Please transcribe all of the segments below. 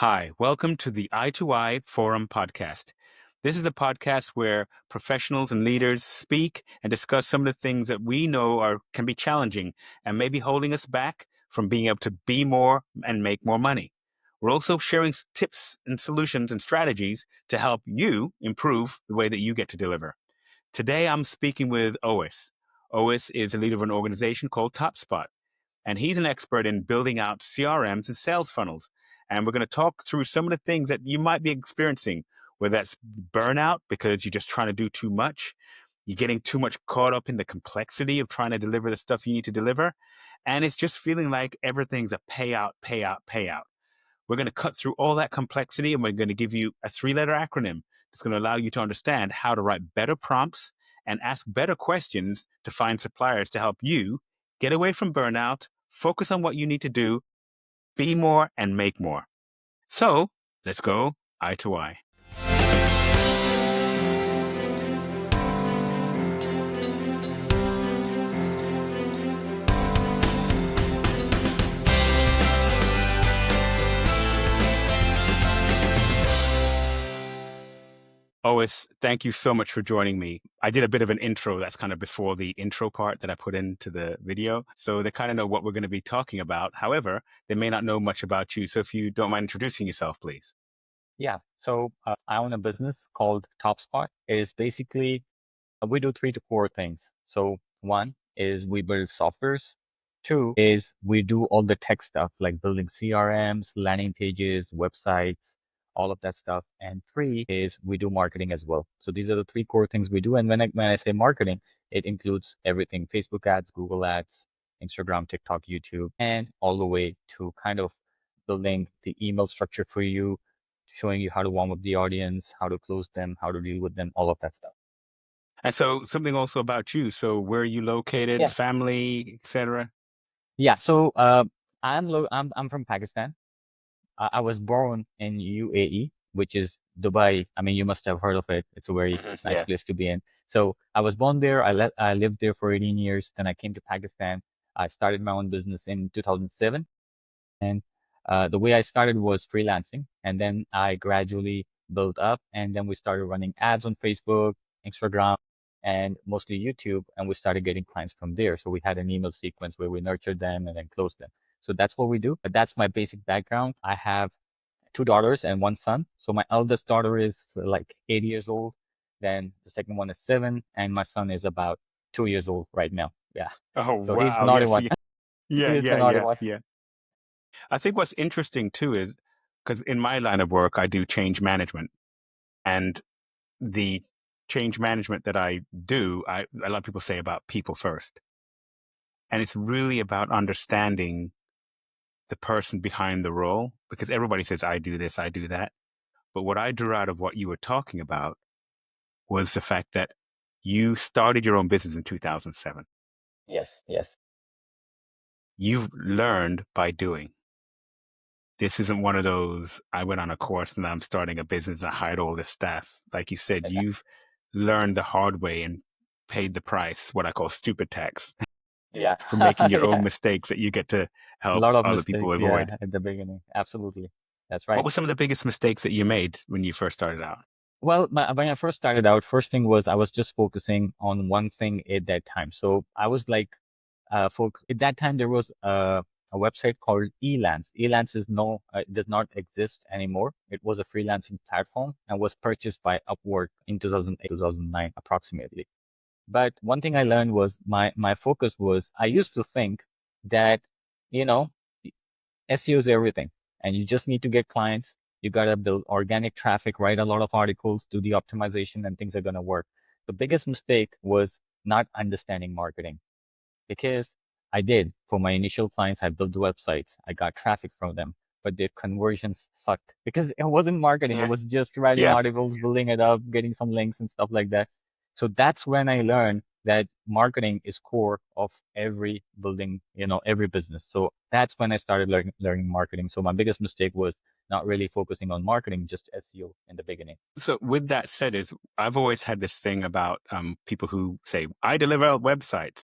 Hi, welcome to the Eye to Eye Forum podcast. This is a podcast where professionals and leaders speak and discuss some of the things that we know can be challenging and maybe holding us back from being able to be more and make more money. We're also sharing tips and solutions and strategies to help you improve the way that you get to deliver. Today, I'm speaking with Ois. Ois is a leader of an organization called TopSpot, and he's an expert in building out CRMs and sales funnels. And we're going to talk through some of the things that you might be experiencing, whether that's burnout because you're just trying to do too much, you're getting too much caught up in the complexity of trying to deliver the stuff you need to deliver, and it's just feeling like everything's a payout, payout, payout. We're going to cut through all that complexity, and we're going to give you a 3-letter acronym that's going to allow you to understand how to write better prompts and ask better questions to find suppliers to help you get away from burnout, focus on what you need to do, be more, and make more. So let's go eye to eye. Ois, thank you so much for joining me. I did a bit of an intro that's kind of before the intro part that I put into the video. So they kind of know what we're going to be talking about. However, they may not know much about you. So if you don't mind introducing yourself, please. Yeah. So I own a business called TopSpot. It is basically, we do 3 to 4 things. So one is we build softwares. Two is we do all the tech stuff like building CRMs, landing pages, websites, all of that stuff. And three is we do marketing as well. So these are the 3 core things we do. And when I say marketing, it includes everything: Facebook ads, Google ads, Instagram, TikTok, YouTube, and all the way to kind of building the email structure for you, showing you how to warm up the audience, how to close them, how to deal with them, all of that stuff. And so something also about you. So where are you located, Yeah. family, etc.? Yeah. So I'm from Pakistan. I was born in UAE, which is Dubai. I mean, you must have heard of it. It's a very nice Yeah. place to be in. So I was born there. I lived there for 18 years. Then I came to Pakistan. I started my own business in 2007. And the way I started was freelancing, and then I gradually built up, and then we started running ads on Facebook, Instagram, and mostly YouTube, and we started getting clients from there. So we had an email sequence where we nurtured them and then closed them. So that's what we do. But that's my basic background. I have 2 daughters and 1 son. So my eldest daughter is like 8 years old. Then the second one is 7, and my son is about 2 years old right now. Yeah. Oh, So he's the wow. naughty Yes. one. Yeah. He Yeah. is the Yeah. naughty Yeah. one. Yeah. I think what's interesting too is because in my line of work, I do change management, and the change management that I do, a lot of people say about people first. And it's really about understanding the person behind the role, because everybody says, I do this, I do that. But what I drew out of what you were talking about was the fact that you started your own business in 2007. Yes, yes. You've learned by doing. This isn't one of those, I went on a course and I'm starting a business and I hired all this staff. Like you said, you've learned the hard way and paid the price, what I call stupid tax, Yeah, for making your own yeah. mistakes that you get to A help lot of other people mistakes, avoid. yeah, at the beginning. Absolutely. That's What right. were some of the biggest mistakes that you made when you first started out? Well, when I first started out, first thing was I was just focusing on one thing at that time. So I was like, at that time there was a website called Elance. Elance is does not exist anymore. It was a freelancing platform and was purchased by Upwork in 2008, 2009, approximately. But one thing I learned was my focus was I used to think that, you know, SEO is everything, and you just need to get clients. You gotta build organic traffic, write a lot of articles, do the optimization, and things are gonna work. The biggest mistake was not understanding marketing, because I did. For my initial clients, I built the websites, I got traffic from them, but their conversions sucked because it wasn't marketing. It Yeah. was just writing Yeah. articles, building it up, getting some links and stuff like that. So that's when I learned that marketing is core of every building, every business. So that's when I started learning marketing. So my biggest mistake was not really focusing on marketing, just SEO in the beginning. So with that said, is I've always had this thing about people who say, I deliver websites.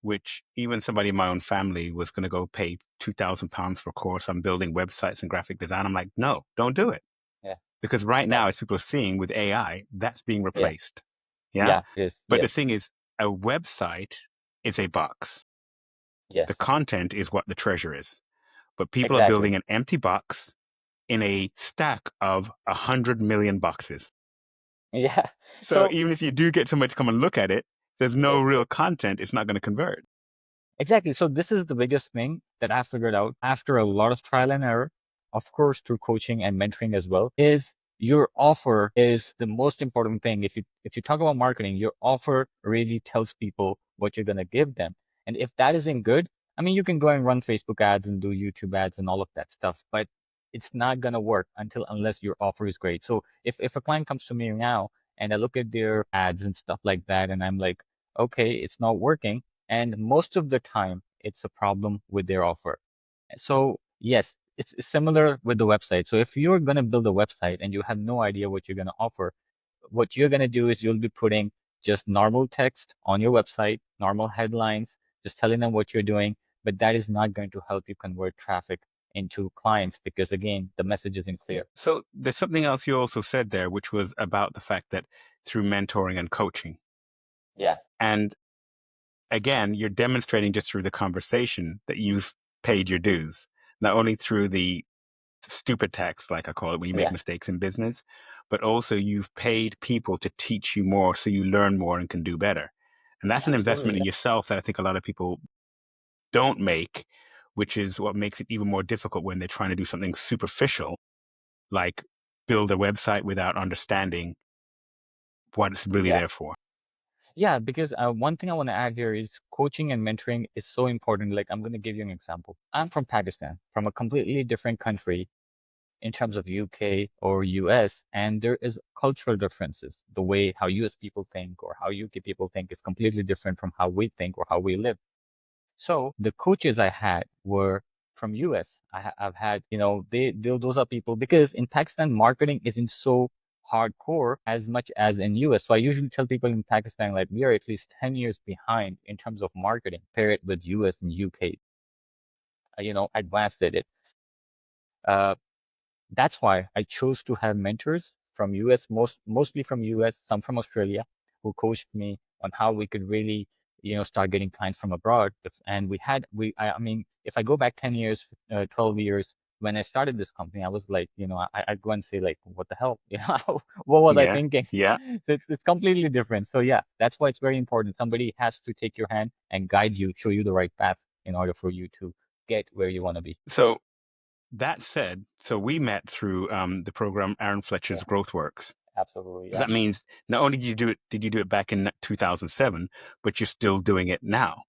which even somebody in my own family was going to go pay £2,000 for a course on building websites and graphic design. I'm like, no, don't do it. Yeah. Because right now, Exactly. as people are seeing with AI, that's being Yeah. replaced. Yeah. Yeah. It is. But the Yes. thing is, a website is a box. The Yes. content is what the treasure is. But people are Exactly. building an empty box in a stack of 100 million boxes. Yeah. So So even if you do get somebody to come and look at it, there's no yes. real content. It's not going to convert. Exactly. So this is the biggest thing that I figured out after a lot of trial and error, of course, through coaching and mentoring as well, is your offer is the most important thing. If you talk about marketing, your offer really tells people what you're gonna give them. And if that isn't good, I mean, you can go and run Facebook ads and do YouTube ads and all of that stuff, but it's not gonna work unless your offer is great. So if a client comes to me now and I look at their ads and stuff like that, and I'm like, okay, it's not working, and most of the time, it's a problem with their offer. So yes, it's similar with the website. So if you're going to build a website and you have no idea what you're going to offer, what you're going to do is you'll be putting just normal text on your website, normal headlines, just telling them what you're doing, but that is not going to help you convert traffic into clients because again, the message isn't clear. So there's something else you also said there, which was about the fact that through mentoring and coaching. Yeah, And again, you're demonstrating just through the conversation that you've paid your dues, not only through the stupid text, like I call it, when you make yeah, mistakes in business, but also you've paid people to teach you more so you learn more and can do better. And that's an investment absolutely. in yourself that I think a lot of people don't make, which is what makes it even more difficult when they're trying to do something superficial, like build a website without understanding what it's really Yeah. there for. Yeah, because one thing I want to add here is coaching and mentoring is so important. Like, I'm going to give you an example. I'm from Pakistan, from a completely different country in terms of UK or US, and there is cultural differences. The way how US people think or how UK people think is completely different from how we think or how we live. So the coaches I had were from US. Have had, those are people because in Pakistan, marketing isn't so hardcore as much as in US. So I usually tell people in Pakistan, like, we are at least 10 years behind in terms of marketing, pair it with US and UK, advanced at it. Uh, that's why I chose to have mentors from US, mostly from US, some from Australia, who coached me on how we could really, start getting clients from abroad. And I mean, if I go back 10 years, 12 years, when I started this company, I was like, I'd go and say like, what the hell? What was I Yeah. thinking? Yeah. So it's completely different. So yeah, that's why it's very important. Somebody has to take your hand and guide you, show you the right path in order for you to get where you want to be. So that said, so we met through the program Aaron Fletcher's Yeah, Growth Works. absolutely. So Yeah. that means not only did you do it back in 2007, but you're still doing it now.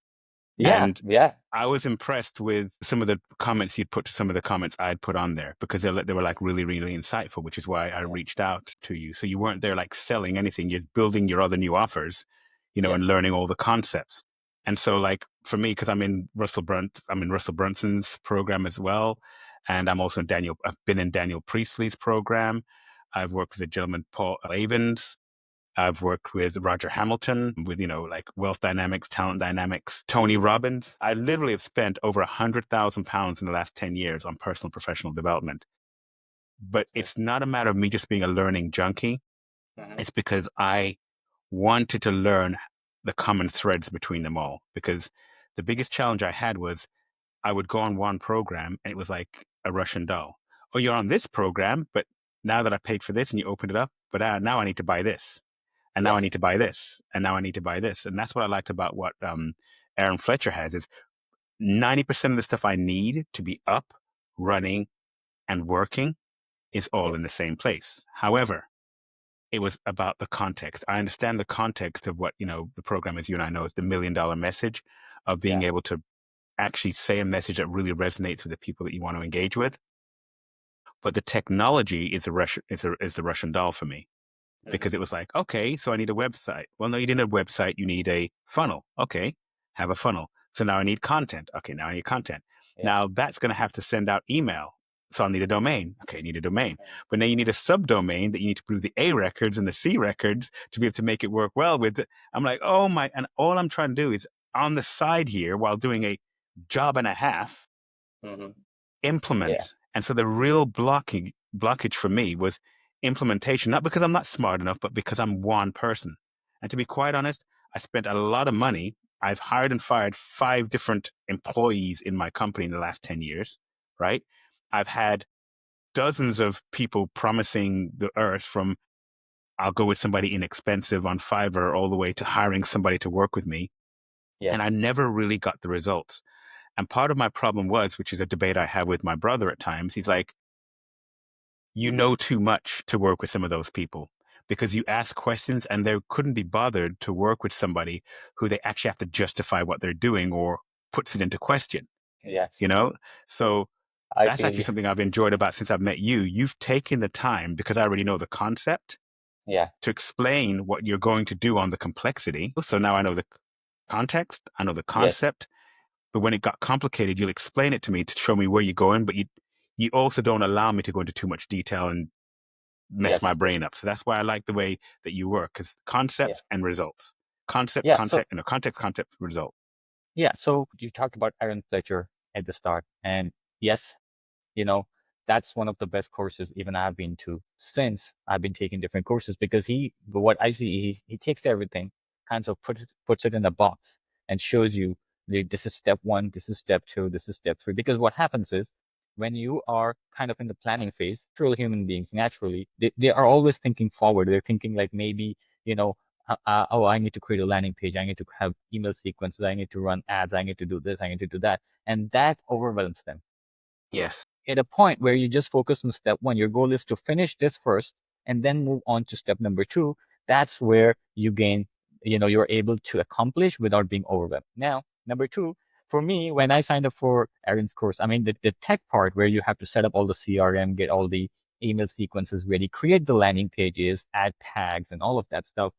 Yeah, And yeah. I was impressed with some of the comments you'd put to some of the comments I'd put on there because they were like really, really insightful, which is why I Yeah. reached out to you. So you weren't there like selling anything. You're building your other new offers, and Yes. learning all the concepts. And so like for me, because I'm in Russell Brunson's program as well. And I've been in Daniel Priestley's program. I've worked with a gentleman, Paul Avens. I've worked with Roger Hamilton with, like wealth dynamics, talent dynamics, Tony Robbins. I literally have spent over £100,000 in the last 10 years on personal and professional development. But That's good. it's not a matter of me just being a learning junkie. Hmm. It's because I wanted to learn the common threads between them all. Because the biggest challenge I had was I would go on one program and it was like a Russian doll. Oh, you're on this program, but now that I paid for this and you opened it up, but now I need to buy this. And now I need Yes. to buy this. And now I need to buy this. And that's what I liked about what Aaron Fletcher has is 90% of the stuff I need to be up, running, and working is all in Yes. the same place. However, it was about the context. I understand the context of what, the program, as you and I know, is the $1 million message of being Yeah. able to actually say a message that really resonates with the people that you want to engage with. But the technology is the Russian doll for me Hmm. because it was like, okay, so I need a website. Well, no, you didn't need a website. You need a funnel. Okay, have a funnel. So now I need content. Okay, now I need content. Yeah. Now that's going to have to send out email. So I'll need a domain. Okay, I need a domain. Hmm. But now you need a subdomain that you need to prove the A records and the C records to be able to make it work well with. I'm like, oh my. And all I'm trying to do is on the side here while doing a job and a half, Hmm. Yeah. implement. And so the real blockage for me was implementation, not because I'm not smart enough, but because I'm one person. And to be quite honest, I spent a lot of money. I've hired and fired 5 different employees in my company in the last 10 years, right? I've had dozens of people promising the earth from I'll go with somebody inexpensive on Fiverr all the way to hiring somebody to work with me. And I Yes. never really got the results. And part of my problem was, which is a debate I have with my brother at times, he's like, you know too much to work with some of those people because you ask questions and they couldn't be bothered to work with somebody who they actually have to justify what they're doing or puts it into question, Yes. you know? So I that's feel actually you. something I've enjoyed about since I've met you. You've taken the time because I already know the concept Yeah. to explain what you're going to do on the complexity. So now I know the context, I know the Yes. concept, but when it got complicated, you'll explain it to me to show me where you're going, but you also don't allow me to go into too much detail and mess my Yes. brain up. So that's why I like the way that you work, because Yeah. concepts and results. Concept, Yeah. So, context, context, concept, result. yeah. So you talked about Aaron Fletcher at the start. And yes, you know, that's one of the best courses even I've been to since I've been taking different courses because what I see, he takes everything, kinds of puts it in a box and shows you this is step one, this is step two, this is step three. Because what happens is when you are kind of in the planning phase, natural human beings, naturally, they are always thinking forward. They're thinking like maybe, you know, oh, I need to create a landing page. I need to have email sequences. I need to run ads. I need to do this. I need to do that. And that overwhelms them Yes. at a point where you just focus on step one. Your goal is to finish this first and then move on to step number two. That's where you gain, you're able to accomplish without being overwhelmed. Now, number two, for me, when I signed up for Aaron's course, I mean, the tech part where you have to set up all the CRM, get all the email sequences ready, create the landing pages, add tags, and all of that stuff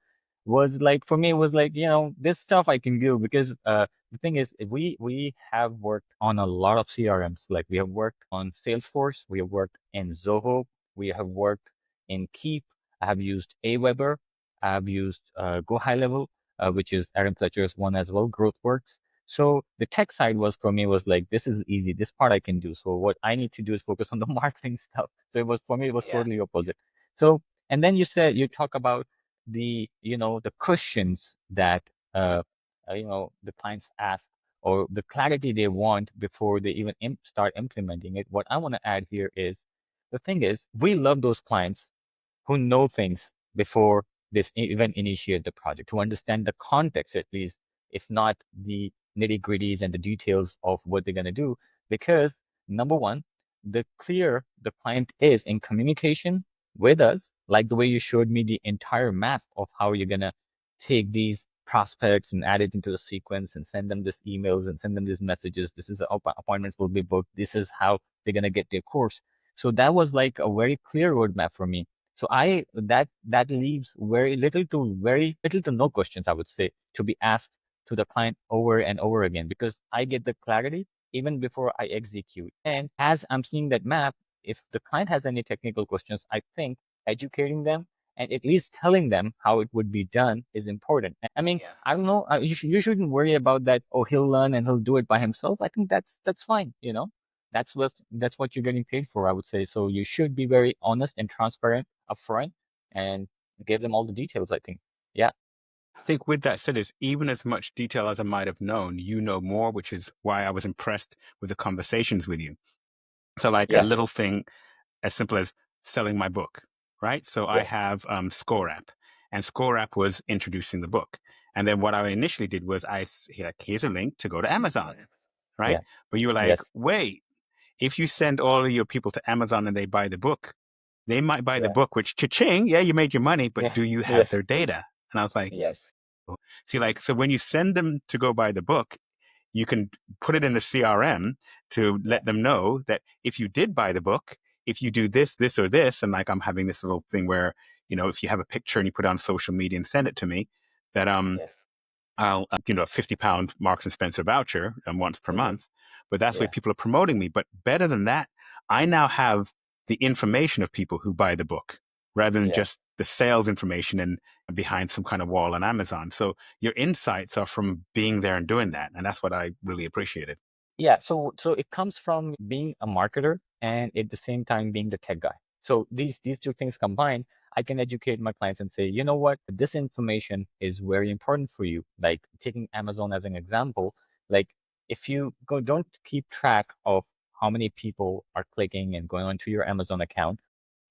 was like, for me, it was like, this stuff I can do because the thing is, we have worked on a lot of CRMs. Like we have worked on Salesforce, we have worked in Zoho, we have worked in Keep. I have used Aweber, I have used Go High Level, which is Aaron Fletcher's one as well, GrowthWorks. So the tech side was for me was like this is easy, this part I can do. So what I need to do is focus on the marketing stuff. So it was for me, it was Yeah. totally opposite. So and then you talk about the questions that uh, the clients ask or the clarity they want before they even start implementing it. What I want to add here is the thing is we love those clients who know things before this even initiate the project, who understand the context at least, if not the nitty-gritties and the details of what they're going to do. Because number one, the clear the client is in communication with us, like the way you showed me the entire map of how you're going to take these prospects and add it into the sequence and send them these emails and send them these messages. This is how appointments will be booked. This is how they're going to get their course. So that was like a very clear roadmap for me. So that leaves very little to no questions, I would say, to be asked to the client over and over again because I get the clarity even before I execute. And as I'm seeing that map, if the client has any technical questions, I think educating them and at least telling them how it would be done is important. I mean, Yeah. I don't know, you shouldn't worry about that. Oh, he'll learn and he'll do it by himself. I think that's fine, that's what you're getting paid for, I would say. So you should be very honest and transparent upfront and give them all the details, I think. Yeah. I think with that said, is even as much detail as I might have known, you know more, which is why I was impressed with the conversations with you. So like a Yeah. little thing as simple as selling my book, right? So I Yeah. have Score App, and Score App was introducing the book. And then what I initially did was like, here's a link to go to Amazon, right? Yeah. But you were like, Yes. wait, if you send all of your people to Amazon and they buy the book, they might buy the Yeah. book, which cha-ching, yeah, you made your money, but Yeah. do you have Yes. their data? And I was like, Yes. oh. See, like, so when you send them to go buy the book, you can put it in the CRM to Yeah. let them know that if you did buy the book, if you do this, this, or this, and like I'm having this little thing where, if you have a picture and you put it on social media and send it to me, that Yes. I'll a £50 Marks and Spencer voucher once per Hmm. month. But that's why Yeah. people are promoting me. But better than that, I now have the information of people who buy the book rather than Yeah. just the sales information. And behind some kind of wall on Amazon. So your insights are from being there and doing that. And that's what I really appreciated. Yeah, so it comes from being a marketer and at the same time being the tech guy. So these two things combined, I can educate my clients and say, you know what, this information is very important for you. Like taking Amazon as an example, like if you go don't keep track of how many people are clicking and going onto your Amazon account,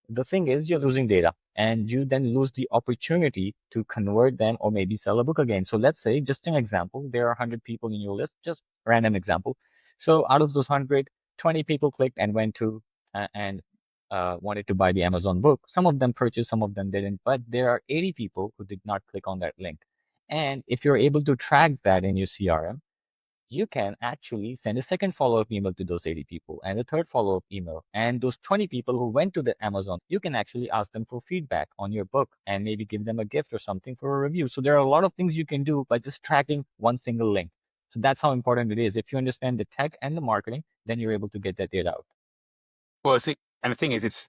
the thing is you're losing data and you then lose the opportunity to convert them or maybe sell a book again. So let's say, just an example, there are 100 people in your list, just random example. So out of those 100, 20 people clicked and went to and wanted to buy the Amazon book. Some of them purchased, some of them didn't, but there are 80 people who did not click on that link. And if you're able to track that in your CRM, you can actually send a second follow-up email to those 80 people and a third follow-up email. And those 20 people who went to the Amazon, you can actually ask them for feedback on your book and maybe give them a gift or something for a review. So there are a lot of things you can do by just tracking one single link. So that's how important it is. If you understand the tech and the marketing, then you're able to get that data out. Well, see, and the thing is, it's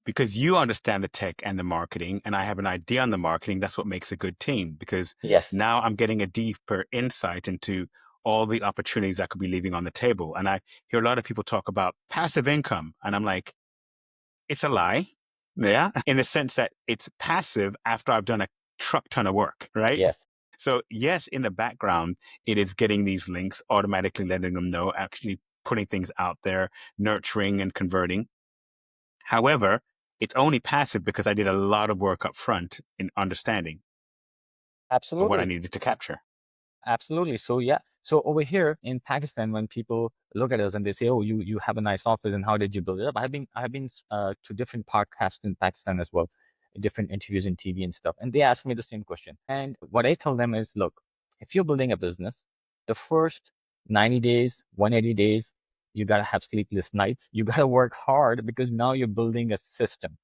because you understand the tech and the marketing, and I have an idea on the marketing. That's what makes a good team, because Yes, now I'm getting a deeper insight into all the opportunities I could be leaving on the table. And I hear a lot of people talk about passive income, and I'm like, it's a lie. Yeah. In the sense that it's passive after I've done a truck ton of work, right? yes, So, yes, in the background, it is getting these links, automatically letting them know, actually putting things out there, nurturing and converting. However, it's only passive because I did a lot of work up front in understanding of what I absolutely. needed to capture. Absolutely. So yeah. So over here in Pakistan, when people look at us and they say, "Oh, you have a nice office, and how did you build it up?" I've been to different podcasts in Pakistan as well, different interviews in TV and stuff, and they ask me the same question. And what I tell them is, look, if you're building a business, the first 90 days, 180 days, you gotta have sleepless nights. You gotta work hard because now you're building a system.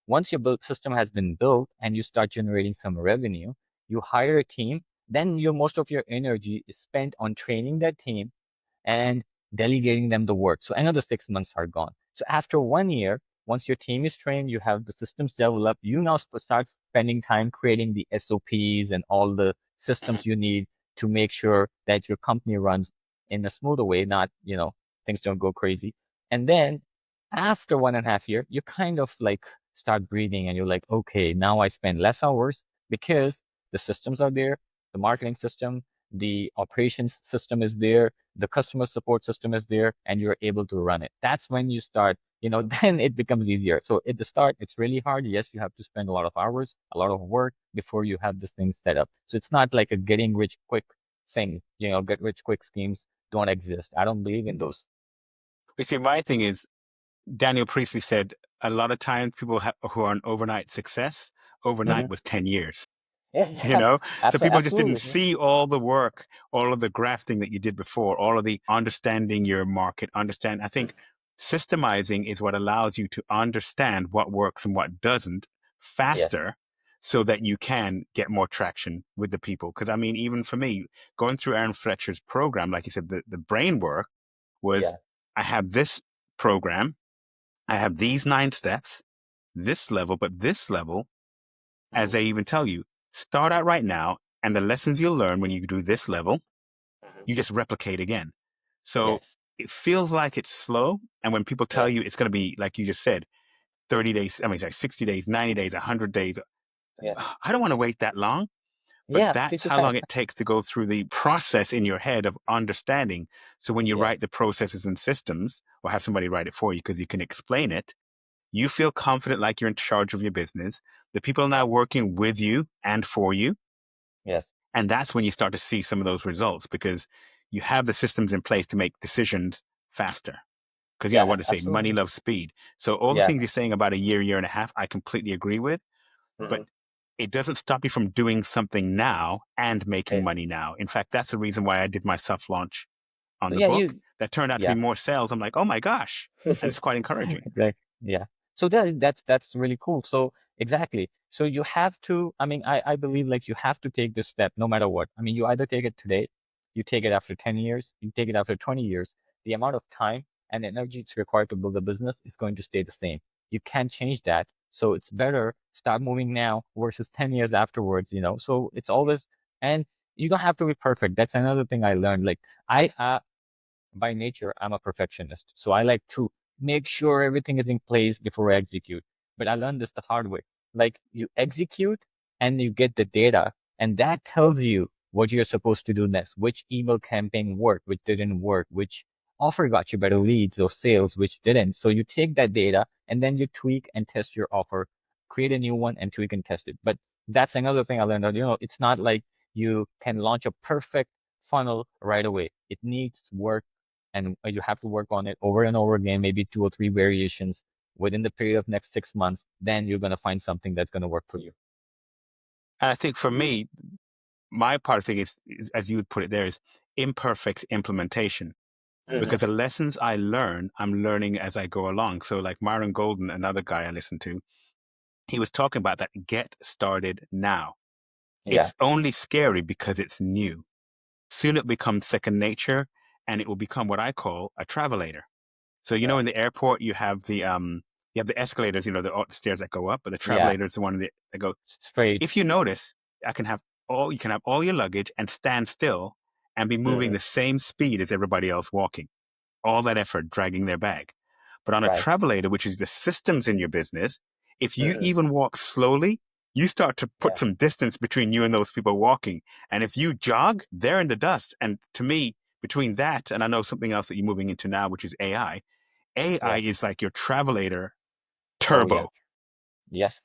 Once your build system has been built and you start generating some revenue, you hire a team, then most of your energy is spent on training that team and delegating them the work. So another 6 months are gone. So after 1 year, once your team is trained, you have the systems developed, you now start spending time creating the SOPs and all the systems you need to make sure that your company runs in a smoother way, not, things don't go crazy. And then after 1.5 year, you kind of like start breathing and you're like, okay, now I spend less hours because the systems are there, the marketing system, the operations system is there, the customer support system is there, and you're able to run it. That's when you start, then it becomes easier. So at the start, it's really hard. Yes, you have to spend a lot of hours, a lot of work before you have this thing set up. So it's not like a getting rich quick thing. Get rich quick schemes don't exist. I don't believe in those. You see, my thing is, Daniel Priestley said a lot of times people who are an overnight success, overnight Hmm. was 10 years. Yeah, You yeah, know, so people just didn't absolutely. Yeah. see all the work, all of the grafting that you did before, all of the understanding your market. I think systemizing is what allows you to understand what works and what doesn't Yes. faster, so that you can get more traction with the people. Because I mean, even for me, going through Aaron Fletcher's program, like you said, the brain work was, Yeah. I have this program, I have these 9 steps, this level, but this level, as Hmm. they even tell you, start out right now, and the lessons you'll learn when you do this level, Hmm. you just replicate again. So Yes. it feels like it's slow. And when people tell Yeah. you it's going to be, like you just said, 30 days, I mean, sorry, 60 days, 90 days, 100 days, Yes. I don't want to wait that long. But Yeah. that's Pretty how long fast. it takes to go through the process in your head of understanding. So when you Yes. write the processes and systems, or have somebody write it for you because you can explain it, you feel confident like you're in charge of your business. The people are Yeah. now working with you and for you. Yes. And that's when you start to see some of those results, because you have the systems in place to make decisions faster. Because, Yeah. what to say, money Absolutely. loves speed. So all the Yeah. things you're saying about a year, year and a half, I completely agree with. But Hmm. it doesn't stop you from doing something now and making Yeah. money now. In fact, that's the reason why I did my soft launch on So the yeah, book. you. That turned out to be Yeah. more sales. I'm like, oh my gosh. And it's quite encouraging. Exactly. Yeah. So that's really cool. So exactly. So you have to, I mean, I believe like you have to take this step no matter what. I mean, you either take it today, you take it after 10 years, you take it after 20 years. The amount of time and energy it's required to build a business is going to stay the same. You can't change that. So it's better start moving now versus 10 years afterwards, you know? So it's always, and you don't have to be perfect. That's another thing I learned. Like I, by nature, I'm a perfectionist. So I like to make sure everything is in place before I execute. But I learned this the hard way. Like you execute and you get the data, and that tells you what you're supposed to do next, which email campaign worked, which didn't work, which offer got you better leads or sales, which didn't. So you take that data and then you tweak and test your offer, create a new one and tweak and test it. But that's another thing I learned that, it's not like you can launch a perfect funnel right away. It needs work and you have to work on it over and over again, maybe two or three variations within the period of next 6 months. Then you're going to find something that's going to work for you. And I think for me, my part of the thing is, as you would put it there, is imperfect implementation. Hmm. Because the lessons I learn, I'm learning as I go along. So like Myron Golden, another guy I listen to, he was talking about that get started now. Yeah, It's only scary because it's new. Soon it becomes second nature and it will become what I call a travelator. So, yeah, in the airport, you have the escalators, the stairs that go up, but the yeah. travelator is the one that go. Straight. If you notice, you can have all your luggage and stand still and be moving Hmm. the same speed as everybody else walking, all that effort dragging their bag. But on a Right. travelator, which is the systems in your business, if you Hmm. even walk slowly, you start to put Yeah, some distance between you and those people walking. And if you jog, they're in the dust. And to me, between that and I know something else that you're moving into now, which is AI, AI yeah. is like your travelator Oh, yeah. turbo. Yes.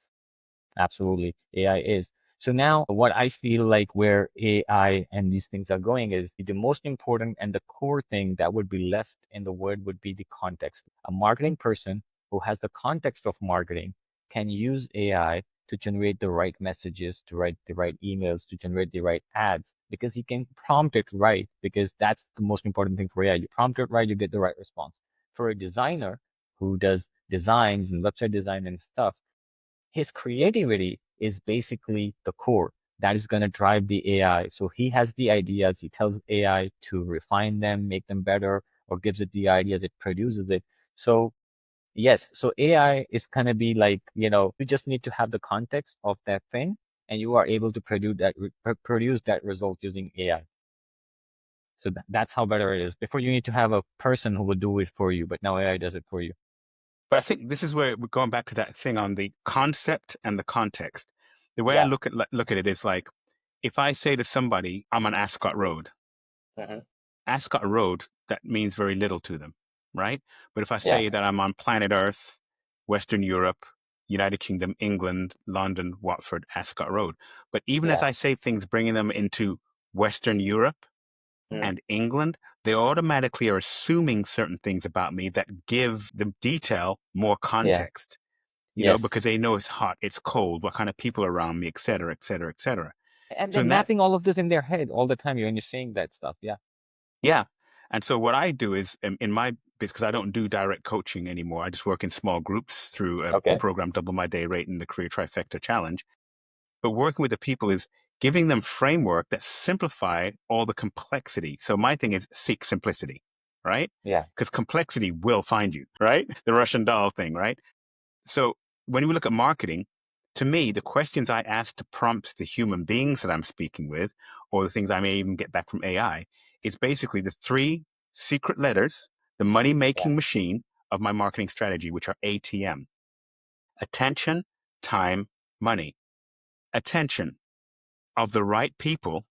Absolutely. AI is. So now what I feel like where AI and these things are going is the most important and the core thing that would be left in the word would be the context. A marketing person who has the context of marketing can use AI to generate the right messages, to write the right emails, to generate the right ads, because he can prompt it right, because that's the most important thing for AI. You prompt it right, you get the right response. For a designer who does designs and website design and stuff, his creativity is basically the core that is going to drive the AI. So he has the ideas, he tells AI to refine them, make them better, or gives it the ideas, it produces it. So yes, so AI is going to be like, you just need to have the context of that thing, and you are able to produce that result using AI. So that's how better it is. Before you need to have a person who will do it for you, but now AI does it for you. But I think this is where we're going back to that thing on the concept and the context. The way I Yeah. look at it is like if I say to somebody, I'm on Ascot Road, Hmm. Ascot Road, that means very little to them, right? But if I Yeah. say that I'm on planet Earth, Western Europe, United Kingdom, England, London, Watford, Ascot Road. But even as Yeah. I say things, bringing them into Western Europe Mm. and England, they automatically are assuming certain things about me that give the detail more Yeah. context, Yes. because they know it's hot, it's cold, what kind of people are around me, et cetera, et cetera, et cetera. And So they're in that mapping all of this in their head all the time when you're saying that stuff. Yeah. Yeah. And so what I do is in my because I don't do direct coaching anymore. I just work in small groups through a Okay. program, Double My Day Rate and the Career Trifecta Challenge. But working with the people is giving them framework that simplify all the complexity. So my thing is seek simplicity, right? Yeah. Because complexity will find you, right? The Russian doll thing, right? So when we look at marketing, to me, the questions I ask to prompt the human beings that I'm speaking with, or the things I may even get back from AI, is basically the three secret letters, the money Yeah. making machine of my marketing strategy, which are ATM: attention, time, money. Attention of the right people,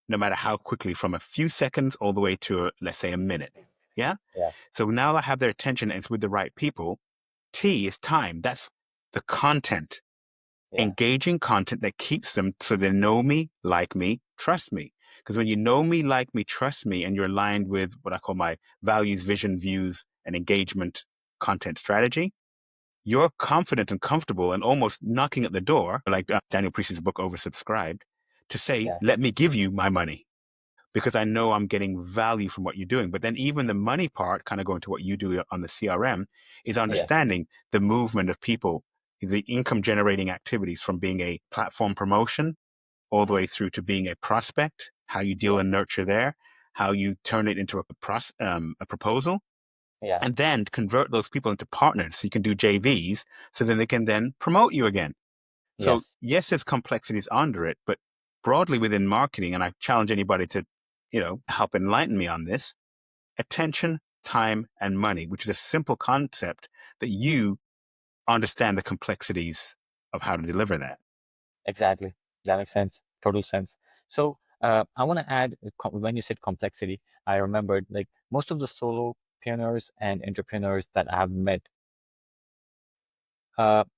no matter how quickly, from a few seconds all the way to, let's say, a minute. Yeah. Yeah. So now I have their attention and it's with the right people. T is time. That's the content, Yeah. engaging content that keeps them so they know me, like me, trust me. Because when you know me, like me, trust me, and you're aligned with what I call my values, vision, views, and engagement content strategy, you're confident and comfortable and almost knocking at the door, like Daniel Priest's book, Oversubscribed, to say, Yeah. let me give you my money because I know I'm getting value from what you're doing. But then even the money part, kind of going to what you do on the CRM, is Yeah. understanding the movement of people, the income generating activities from being a platform promotion all the Hmm. way through to being a prospect, how you deal Yeah. and nurture there, how you turn it into a proposal, Yeah. and then convert those people into partners. So you can do JVs, so then they can then promote you again. So Yes. yes, there's complexities under it, but broadly within marketing, and I challenge anybody to, help enlighten me on this: attention, time, and money, which is a simple concept that you understand the complexities of how to deliver that. Exactly. That makes sense. Total sense. So, I want to add, when you said complexity, I remembered like most of the solopreneurs and entrepreneurs that I have met,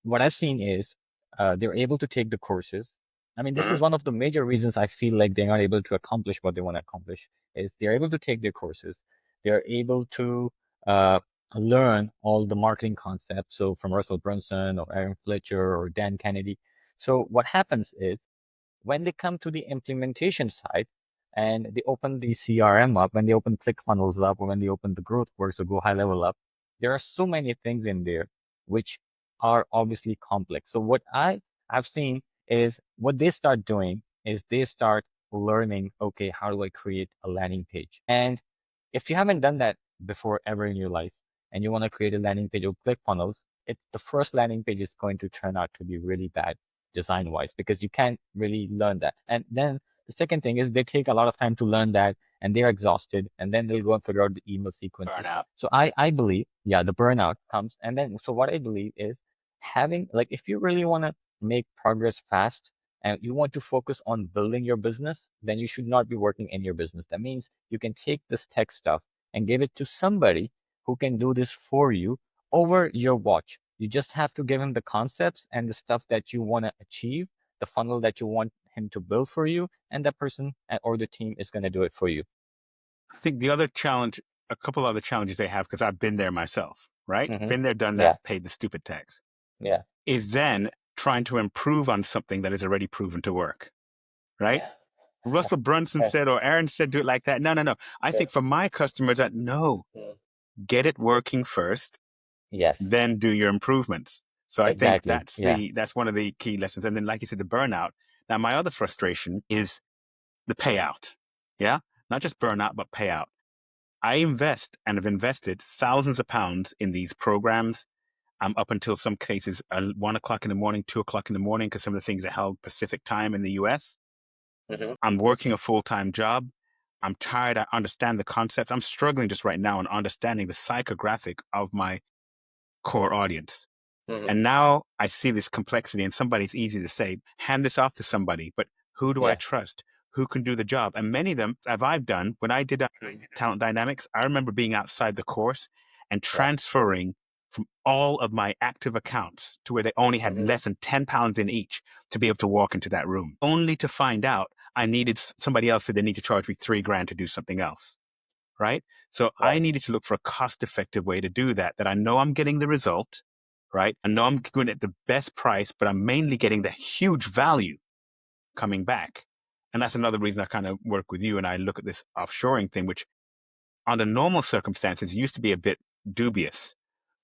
what I've seen is they're able to take the courses. I mean, this is Mhm. one of the major reasons I feel like they're not able to accomplish what they want to accomplish, is they're able to take their courses. They're able to uh, learn all the marketing concepts. So from Russell Brunson or Aaron Fletcher or Dan Kennedy. So what happens is when they come to the implementation side and they open the CRM up, when they open ClickFunnels up, or when they open the growth works or go high level up, there are so many things in there which are obviously complex. So what I've seen is what they start doing is they start learning, okay, how do I create a landing page? And if you haven't done that before ever in your life and you want to create a landing page of ClickFunnels, the first landing page is going to turn out to be really bad design wise because you can't really learn that. And then the second thing is they take a lot of time to learn that and they're exhausted and then they'll go and figure out the email sequences. Burnout. So I believe, yeah, the burnout comes. And then, so what I believe is having, like, if you really want to make progress fast and you want to focus on building your business, then you should not be working in your business. That means you can take this tech stuff and give it to somebody who can do this for you over your watch. You just have to give him the concepts and the stuff that you want to achieve, the funnel that you want him to build for you, and that person or the team is going to do it for you. I think the other challenge, a couple other challenges they have, because I've been there myself, right? Hmm. Been there, done that, Yeah, paid the stupid tax, yeah, is then trying to improve on something that is already proven to work, right? yeah. Russell Brunson said, or Aaron said, do it like that. No, no, no. I Yeah. think for my customers, that no, Mm. get it working first, Yes, then do your improvements. So I think exactly. Yeah. that's one of the key lessons. And then, like you said, the burnout. Now, my other frustration is the payout. Yeah. Not just burnout, but payout. I invest and have invested thousands of pounds in these programs. I'm up until some cases 1 o'clock in the morning, 2 o'clock in the morning, because some of the things are held Pacific time in the US. Hmm. I'm working a full-time job. I'm tired. I understand the concept. I'm struggling just right now in understanding the psychographic of my core audience. Hmm. And now I see this complexity, and somebody's easy to say, hand this off to somebody, but who do I Yeah. trust? Who can do the job? And many of them, as I've done, when I did talent dynamics, I remember being outside the course and Yeah. transferring from all of my active accounts to where they only had Hmm. less than 10 pounds in each to be able to walk into that room, only to find out I needed somebody else said they need to charge me 3 grand to do something else. Right. So I Right. needed to look for a cost effective way to do that, that I know I'm getting the result, right? I know I'm going at the best price, but I'm mainly getting the huge value coming back. And that's another reason I kind of work with you and I look at this offshoring thing, which under normal circumstances used to be a bit dubious.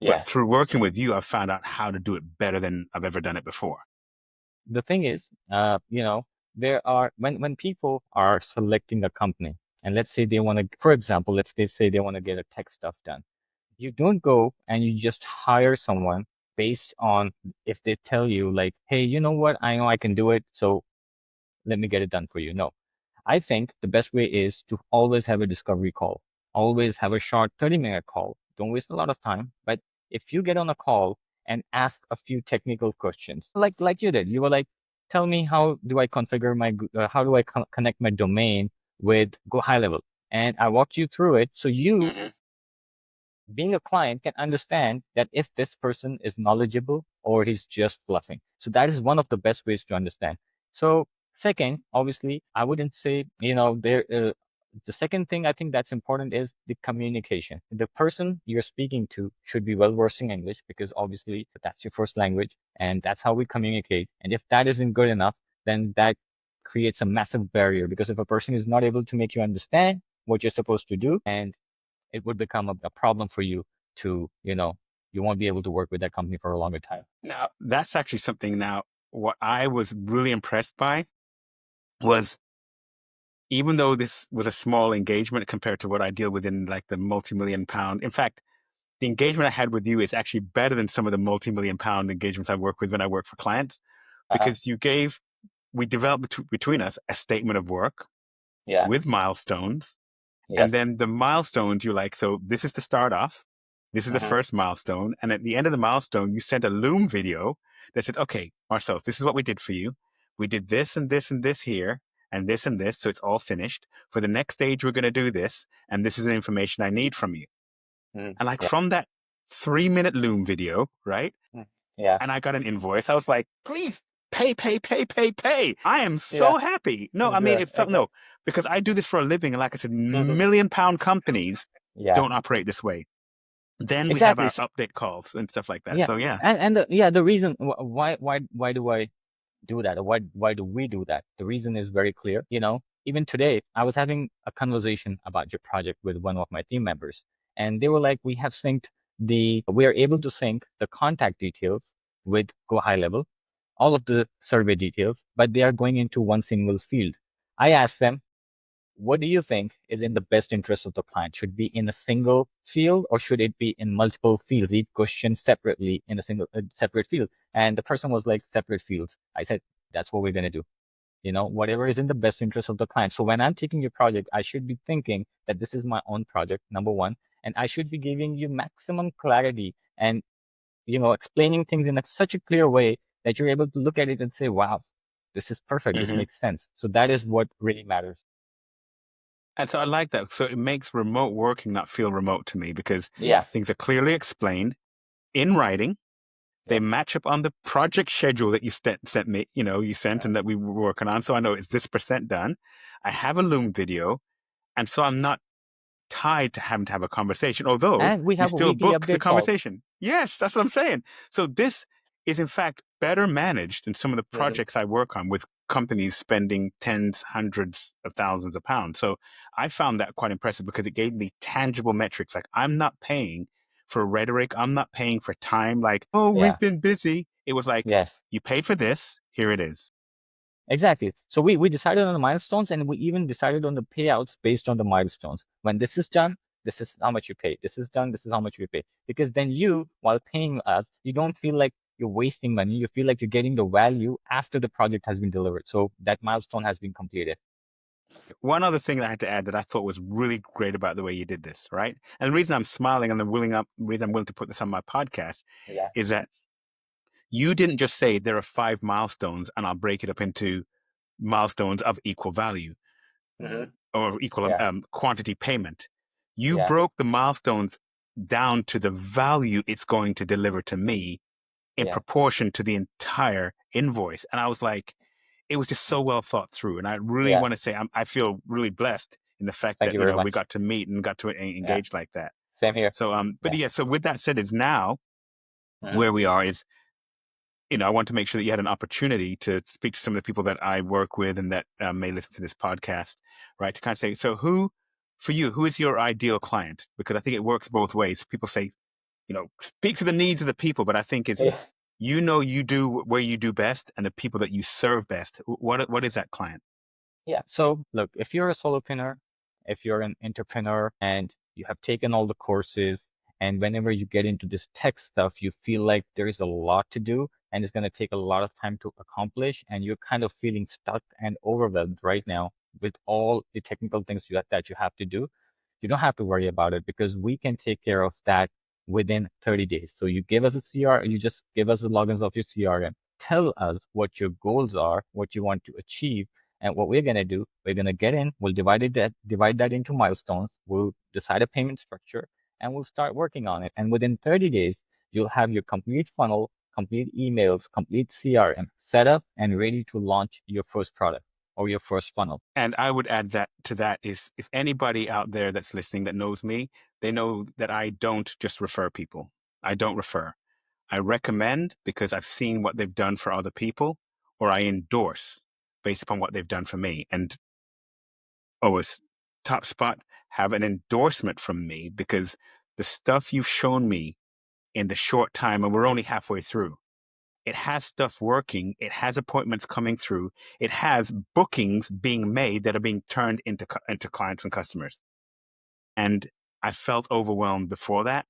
But Yeah. through working with you, I've found out how to do it better than I've ever done it before. The thing is, there are when people are selecting a company, and let's say they want to, for example, let's say they want to get a tech stuff done. You don't go and you just hire someone based on if they tell you like, hey, you know what? I know I can do it, so let me get it done for you. No, I think the best way is to always have a discovery call. Always have a short 30-minute call. Don't waste a lot of time. But if you get on a call and ask a few technical questions, like you did, you were like, tell me how do I configure how do I connect my domain with Go High Level? And I walked you through it. So you Mhm. being a client can understand that if this person is knowledgeable or he's just bluffing. So that is one of the best ways to understand. So second, obviously, I wouldn't say, the second thing I think that's important is the communication. The person you're speaking to should be well versed in English because obviously that's your first language and that's how we communicate. And if that isn't good enough, then that creates a massive barrier because if a person is not able to make you understand what you're supposed to do, and it would become a problem for you to, you won't be able to work with that company for a longer time. Now, that's actually something now, what I was really impressed by was even though this was a small engagement compared to what I deal with in like the multi-million pound, in fact, the engagement I had with you is actually better than some of the multi-million pound engagements I work with when I work for clients, Uh-huh. because we developed between us a statement of work Yeah. with milestones. And Yes. then the milestones, you're like, so this is to start off. This is the Hmm. first milestone. And at the end of the milestone, you sent a Loom video that said, okay, Marcel, this is what we did for you. We did this and this and this here and this and this. So it's all finished. For the next stage, we're going to do this. And this is the information I need from you. Hmm. And like Yeah. from that 3-minute Loom video, right? Mm. Yeah. And I got an invoice. I was like, please pay, pay, pay, pay, pay. I am Yeah. so happy. No, I mean, Sure. it felt Exactly. no, because I do this for a living. And like I said, million-pound companies Yeah. don't operate this way. Then we have Exactly. our So, update calls and stuff like that. yeah. So yeah. And the reason why do I do that, or why do we do that? The reason is very clear. Even today, I was having a conversation about your project with one of my team members, and they were like, we are able to sync the contact details with Go High Level, all of the survey details, but they are going into one single field. I asked them, what do you think is in the best interest of the client? Should it be in a single field, or should it be in multiple fields, each question separately in a single separate field? And the person was like, separate fields. I said, that's what we're going to do. Whatever is in the best interest of the client. So when I'm taking your project, I should be thinking that this is my own project, number one, and I should be giving you maximum clarity and, explaining things in such a clear way that you're able to look at it and say, wow, this is perfect. This Hmm. makes sense. So that is what really matters. And so I like that. So it makes remote working not feel remote to me, because Yeah. things are clearly explained in writing. They Yes. match up on the project schedule that you sent me, you sent Uh, and that we were working on. So I know it's this percent done. I have a Loom video. And so I'm not tied to having to have a conversation, although and we we have a still weekly book the update calls. conversation. Yes, that's what I'm saying. So this is in fact better managed than some of the Mhm. projects I work on with companies spending tens, hundreds of thousands of pounds. So I found that quite impressive, because it gave me tangible metrics. Like, I'm not paying for rhetoric. I'm not paying for time. Like, oh, we've Yeah. been busy. It was like, Yes. you paid for this. Here it is. Exactly. So we decided on the milestones, and we even decided on the payouts based on the milestones. When this is done, this is how much you pay. This is done, this is how much you pay. Because then you, while paying us, you don't feel like you're wasting money. You feel like you're getting the value after the project has been delivered. So that milestone has been completed. One other thing that I had to add that I thought was really great about the way you did this, right? And the reason I'm smiling and the reason I'm willing to put this on my podcast Yeah. is that you didn't just say there are 5 milestones and I'll break it up into milestones of equal value Hmm. or equal Yeah. quantity payment. You Yeah. broke the milestones down to the value it's going to deliver to me in Yeah. proportion to the entire invoice. And I was like, it was just so well thought through. And I really Yeah. want to say I feel really blessed in the fact Thank that, you very we much. got to meet and got to Yeah. engage like that. Same here. So, but Yeah. yeah, so with that said, is now Hmm. where we are is, I want to make sure that you had an opportunity to speak to some of the people that I work with and that may listen to this podcast, right? To kind of say, so for you, who is your ideal client? Because I think it works both ways. People say, speak to the needs of the people, but I think it's, Yeah. you do where you do best and the people that you serve best. What is that client? Yeah. So look, if you're a solopreneur, if you're an entrepreneur and you have taken all the courses, and whenever you get into this tech stuff, you feel like there is a lot to do and it's going to take a lot of time to accomplish, and you're kind of feeling stuck and overwhelmed right now with all the technical things that you have to do, you don't have to worry about it, because we can take care of that within 30 days. So you give us a CR, you just give us the logins of your CRM, tell us what your goals are, what you want to achieve, and what we're going to do, we're going to get in, we'll divide that into milestones, we'll decide a payment structure, and we'll start working on it. And within 30 days, you'll have your complete funnel, complete emails, complete CRM set up and ready to launch your first product or your first funnel. And I would add that to that is, if anybody out there that's listening that knows me, they know that I don't just refer people. I don't refer. I recommend because I've seen what they've done for other people, or I endorse based upon what they've done for me. And always top spot have an endorsement from me because the stuff you've shown me in the short time, and we're only halfway through, it has stuff working. It has appointments coming through. It has bookings being made that are being turned into clients and customers. And I felt overwhelmed before that.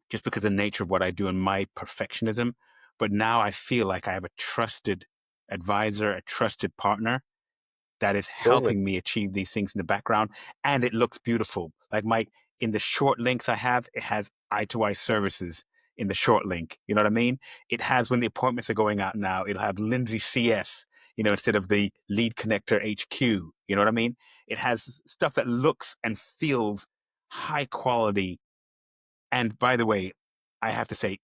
just because of the nature of what I do and my perfectionism. But now I feel like I have a trusted advisor, a trusted partner that is Totally. helping me achieve these things in the background. And it looks beautiful. Like in the short links I have, it has eye to eye services in the short link. You know what I mean? It has, when the appointments are going out now, it'll have Lindsay CS, instead of the lead connector HQ. You know what I mean? It has stuff that looks and feels high quality. And by the way, I have to say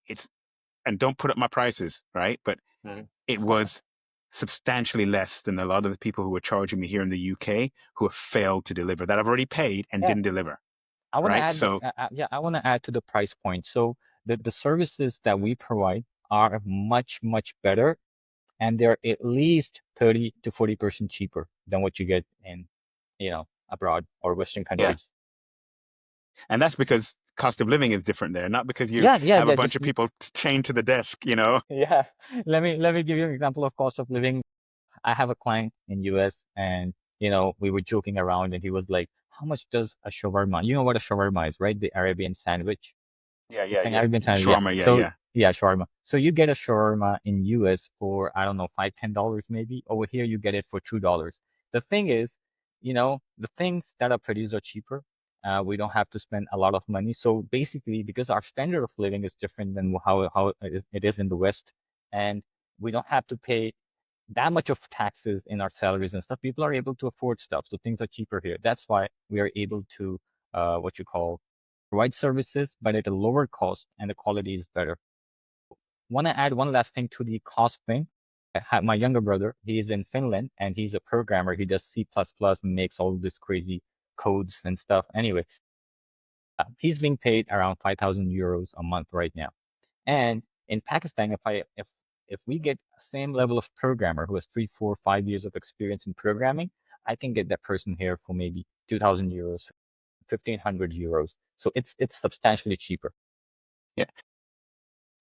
and don't put up my prices, right? But Mhm. it was substantially less than a lot of the people who were charging me here in the UK who have failed to deliver, that I've already paid and Yeah, didn't deliver, I want to right? add, So yeah, I want to add to the price point. So the services that we provide are much, much better, and they're at least 30 to 40% cheaper than what you get in, abroad or Western yeah, countries. and that's because cost of living is different there, not because you Yeah, yeah, have a yeah. bunch of people chained to the desk. Yeah. Let me give you an example of cost of living. I have a client in US, and we were joking around, and he was like, "How much does a shawarma? You know what a shawarma is, right? The Arabian sandwich." Yeah, It's yeah, an yeah. Arabian sandwich, yeah. Shawarma, yeah, So yeah. yeah, shawarma. So you get a shawarma in US for, I don't know, $5, $10 maybe. Over here you get it for $2. The thing is, the things that are produced are cheaper. We don't have to spend a lot of money. So basically, because our standard of living is different than how it is in the West, and we don't have to pay that much of taxes in our salaries and stuff, people are able to afford stuff. So things are cheaper here. That's why we are able to, what you call, provide services, but at a lower cost, and the quality is better. Want to add one last thing to the cost thing. I have my younger brother. He is in Finland, and he's a programmer. He does C++, and makes all this crazy codes and stuff. Anyway, he's being paid around 5,000 euros a month right now. And in Pakistan, if we get same level of programmer who has 3, 4, 5 years of experience in programming, I can get that person here for maybe 2,000 euros, 1,500 euros. So it's substantially cheaper. Yeah.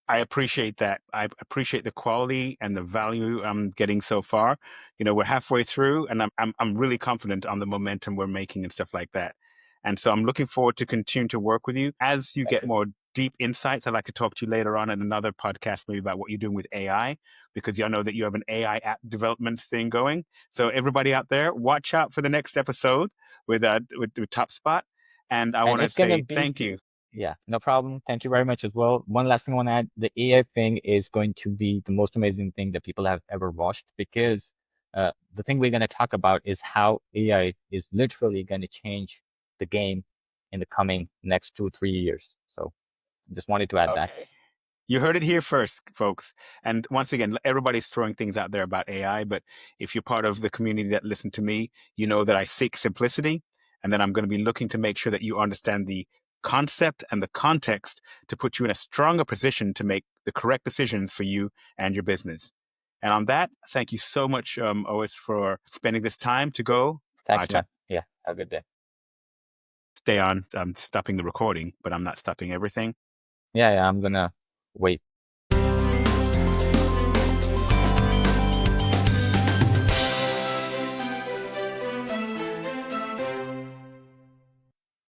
I appreciate that. I appreciate the quality and the value I'm getting so far. We're halfway through, and I'm really confident on the momentum we're making and stuff like that. And so I'm looking forward to continue to work with you as you Thank get you. more deep insights. I'd like to talk to you later on in another podcast, maybe about what you're doing with AI, because I know that you have an AI app development thing going. So everybody out there, watch out for the next episode with Top Spot. And I And want to it's gonna say be, thank you. yeah, no problem. Thank you very much as well. One last thing I want to add, the AI thing is going to be the most amazing thing that people have ever watched, because the thing we're going to talk about is how AI is literally going to change the game in the coming next 2, 3 years. So just wanted to add that. Okay. You heard it here first, folks. And once again, everybody's throwing things out there about AI, but if you're part of the community that listen to me, you know that I seek simplicity, and then I'm going to be looking to make sure that you understand the concept and the context to put you in a stronger position to make the correct decisions for you and your business. And on that, thank you so much, Ois, for spending this time to go. I Thanks, man. Yeah, have a good day. stay on. I'm stopping the recording, but I'm not stopping everything. Yeah, yeah, I'm gonna wait.